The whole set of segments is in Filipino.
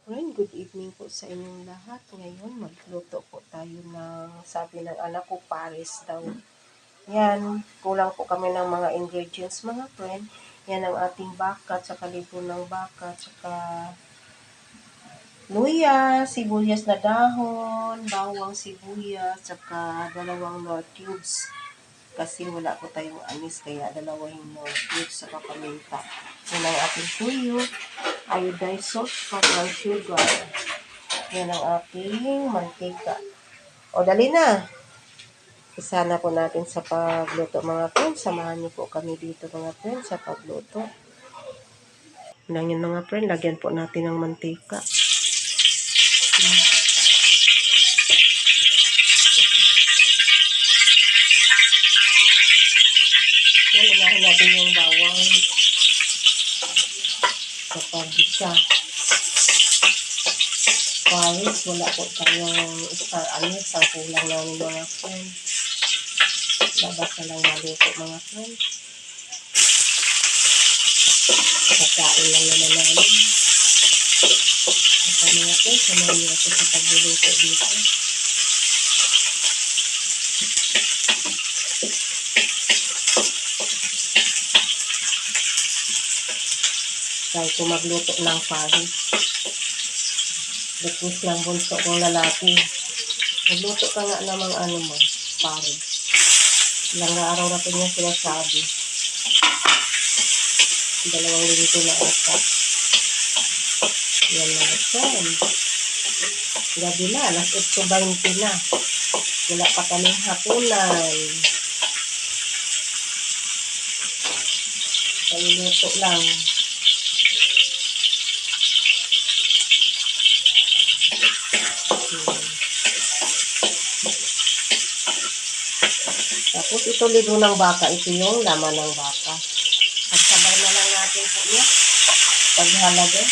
Friend, good evening po sa inyong lahat. Ngayon, magluto po tayo ng, sabi ng anak ko, pares daw. Yan, kulang po kami ng mga ingredients, mga friend. Yan ang ating baka, tsaka libo ng baka, tsaka luya, sibuyas na dahon, bawang sibuyas, tsaka dalawang nor cubes. Kasi wala po tayong anis, kaya dalawang nor cubes, tsaka paminta. Yan ang ating tuyo, iodized salt, brown sugar. Yan ang ating mantika. O, dali na. Isa na po natin sa pagluto, mga friends. Samahan niyo po kami dito, mga friends, sa pagluto. Lang yun, mga friend. Lagyan po natin ng mantika. Yan, unahin natin yung bawang. Kapag isa. Paris, wala po tayong star anis. Ang kulang namin, mga friend. Labas na lang maluto, mga friend. Kakain lang naman namin. Kami ako, samahan niyo ako sa pagluluto dito. Try ko magluto ng paris. Request ng bunso kong lalaki. Magluto ka nga namang paris. Ilang araw na po niya sinasabi. 2 linggo na ata. Yan na yan. Gabi na, alas 8:20 na. Wala pa kaming hapunan. Paluluto lang. Tapos ito libo ng baka. Ito yung laman ng baka. Pagsabay na lang natin po niya. Paghalagay.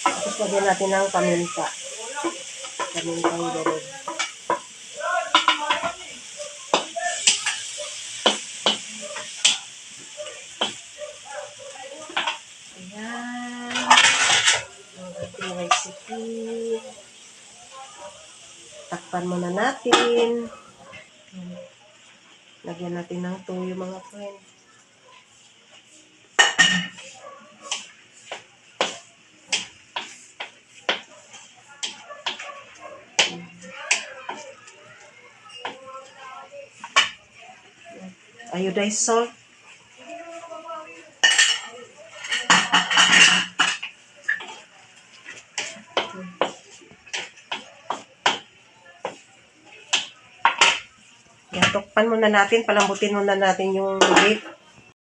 Tapos lagyan natin ng paminta. Pamintang durog. Ayan. Ang ating recipe. Takpan muna natin. Lagyan natin ng toyo, mga friend. Iodized salt. Yan, tukpan muna natin, palambutin muna natin yung lubid.